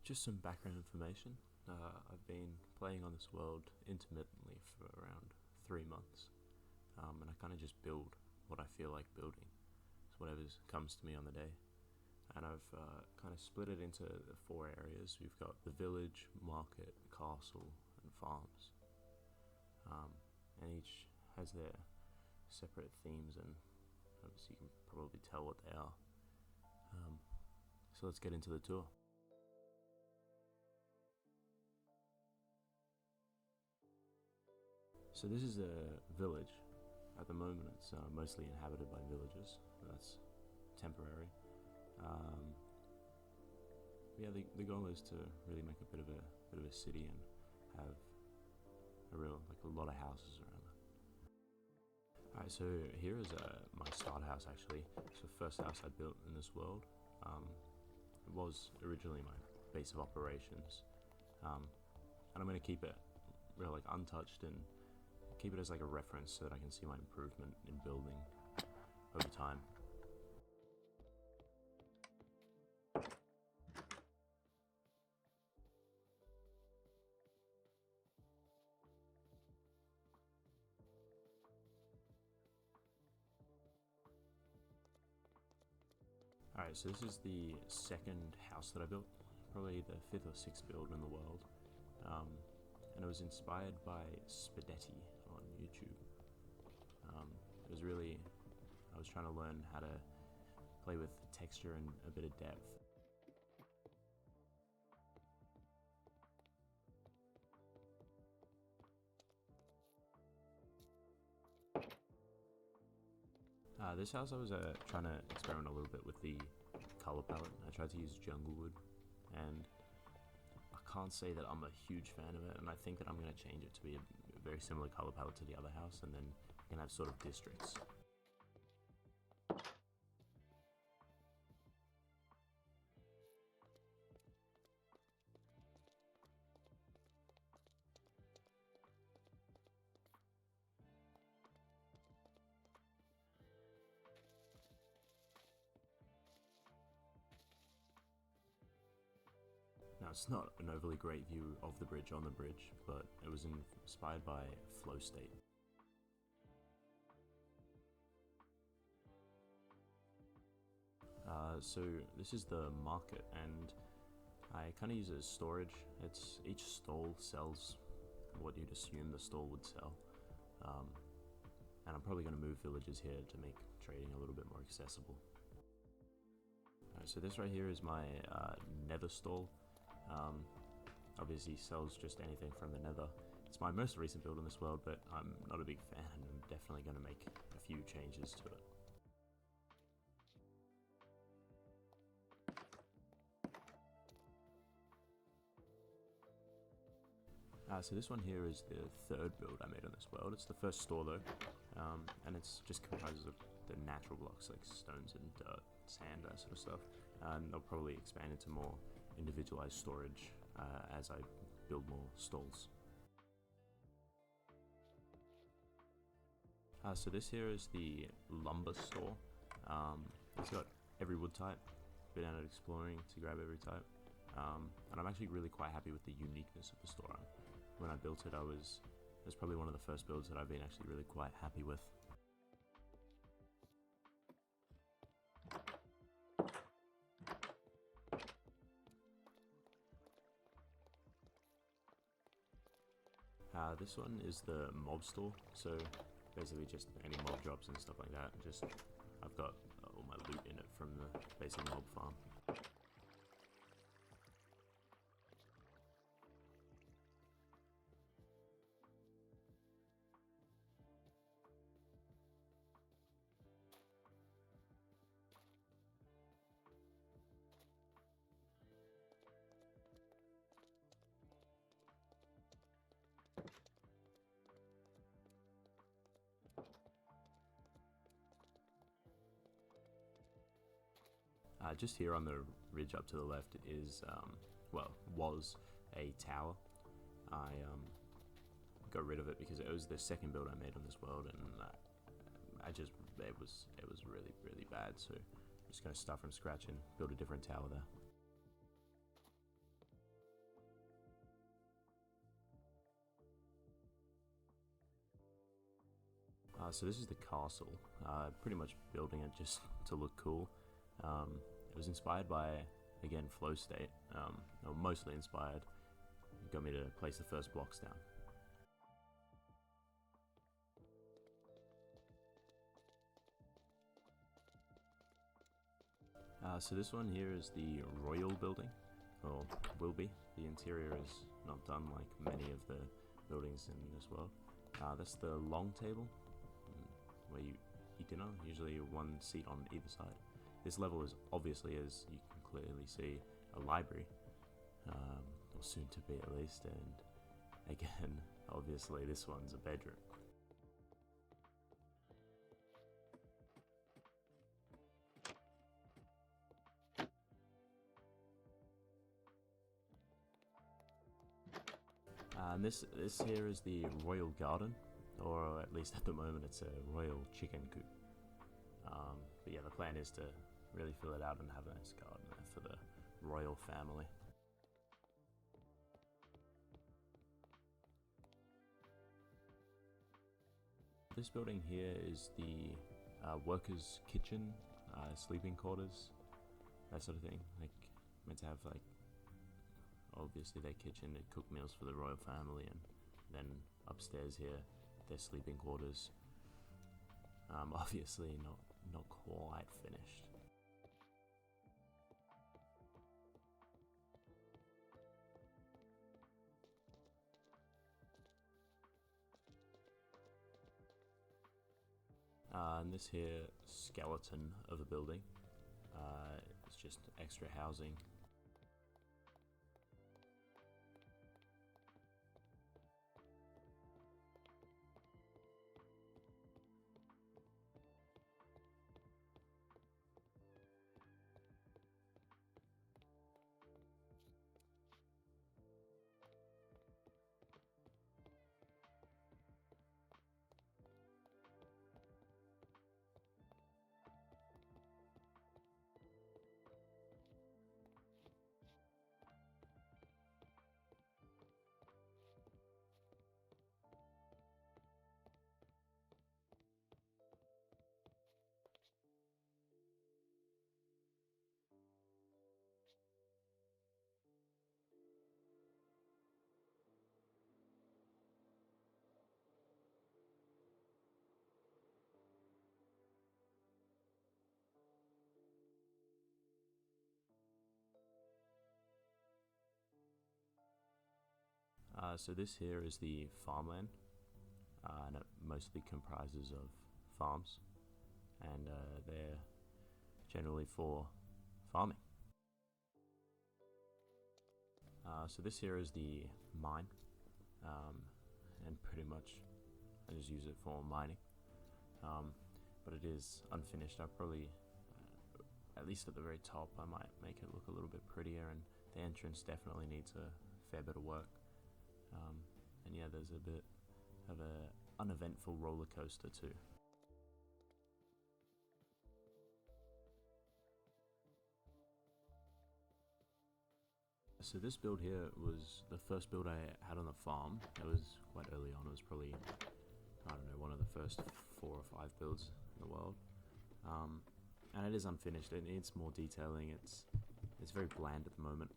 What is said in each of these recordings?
Just some background information. I've been playing on this world intermittently for around 3 months, and I kind of just build what I feel like building. So whatever comes to me on the day. And I've kind of split it into the 4 areas. We've got the village, market, castle, and farms. And each has their separate themes, and obviously you can probably tell what they are. So let's get into the tour. So this is a village. At the moment it's mostly inhabited by villagers. That's temporary. The goal is to really make a bit of a city and have a lot of houses around that. Alright, so here is my start house actually. It's the first house I built in this world. It was originally my base of operations, and I'm going to keep it real untouched and keep it as a reference so that I can see my improvement in building over time. Alright, so this is the second house that I built, probably the 5th or 6th build in the world, and it was inspired by Spaghetti on YouTube. I was trying to learn how to play with texture and a bit of depth. This house I was trying to experiment a little bit with the color palette. I tried to use jungle wood, and I can't say that I'm a huge fan of it, and I think that I'm going to change it to be a very similar color palette to the other house, and then you can have sort of districts. Now, it's not an overly great view of the bridge on the bridge, but it was inspired by flow state. So this is the market, and I kind of use it as storage. Each stall sells what you'd assume the stall would sell, and I'm probably going to move villagers here to make trading a little bit more accessible. So this right here is my nether stall. Obviously sells just anything from the nether. It's my most recent build in this world, but I'm not a big fan, and I'm definitely going to make a few changes to it. So this one here is the 3rd build I made on this world. It's the first store though, and it's just comprises of the natural blocks like stones and dirt, sand, that sort of stuff. And they'll probably expand into more individualized storage as I build more stalls. So this here is the lumber store. It's got every wood type. Been out exploring to grab every type, and I'm actually really quite happy with the uniqueness of the store. When I built it, it was probably one of the first builds that I've been actually really quite happy with. This one is the mob store, so basically just any mob drops and stuff like that. I've got all my loot in it from the basic mob farm. Just here on the ridge up to the left is, was a tower. I got rid of it because it was the second build I made on this world, and it was really, really bad. So I'm just going to start from scratch and build a different tower there. So this is the castle, pretty much building it just to look cool. It was inspired by, again, Flow State, or mostly inspired. It got me to place the first blocks down. So this one here is the Royal Building, or will be. The interior is not done like many of the buildings in this world. That's the long table, where you eat dinner, usually one seat on either side. This level is obviously, as you can clearly see, a library, or soon to be at least, and again, obviously this one's a bedroom. And this here is the Royal Garden, or at least at the moment it's a Royal Chicken Coop. But yeah, the plan is to really fill it out and have a nice garden there for the royal family. This building here is the workers' kitchen, sleeping quarters, that sort of thing. Like, meant to have like, obviously their kitchen, they cook meals for the royal family, and then upstairs here, their sleeping quarters. Obviously not quite finished. And this here skeleton of a building, it's just extra housing. So this here is the farmland, and it mostly comprises of farms, and they're generally for farming. So this here is the mine, and pretty much I just use it for mining, but it is unfinished. I'll probably, at least at the very top, I might make it look a little bit prettier, and the entrance definitely needs a fair bit of work. And yeah, there's a bit of an uneventful roller coaster too. So this build here was the first build I had on the farm. It was quite early on. It was probably, I don't know, one of the first 4 or 5 builds in the world. And it is unfinished. It needs more detailing. It's very bland at the moment.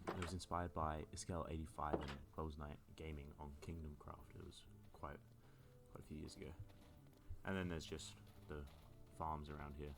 It was inspired by Iskel 85 and Close Night Gaming on Kingdom Craft. It was quite a few years ago. And then there's just the farms around here.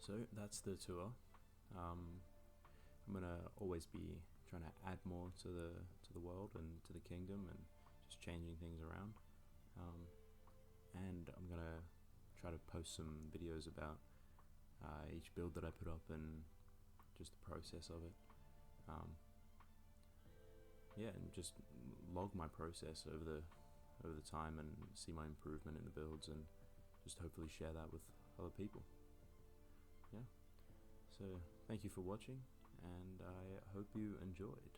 So that's the tour. I'm gonna always be trying to add more to the world and to the kingdom, and just changing things around. And I'm gonna try to post some videos about each build that I put up and just the process of it. Yeah, and just log my process over over the time and see my improvement in the builds, and just hopefully share that with other people. Yeah. So thank you for watching, and I hope you enjoyed.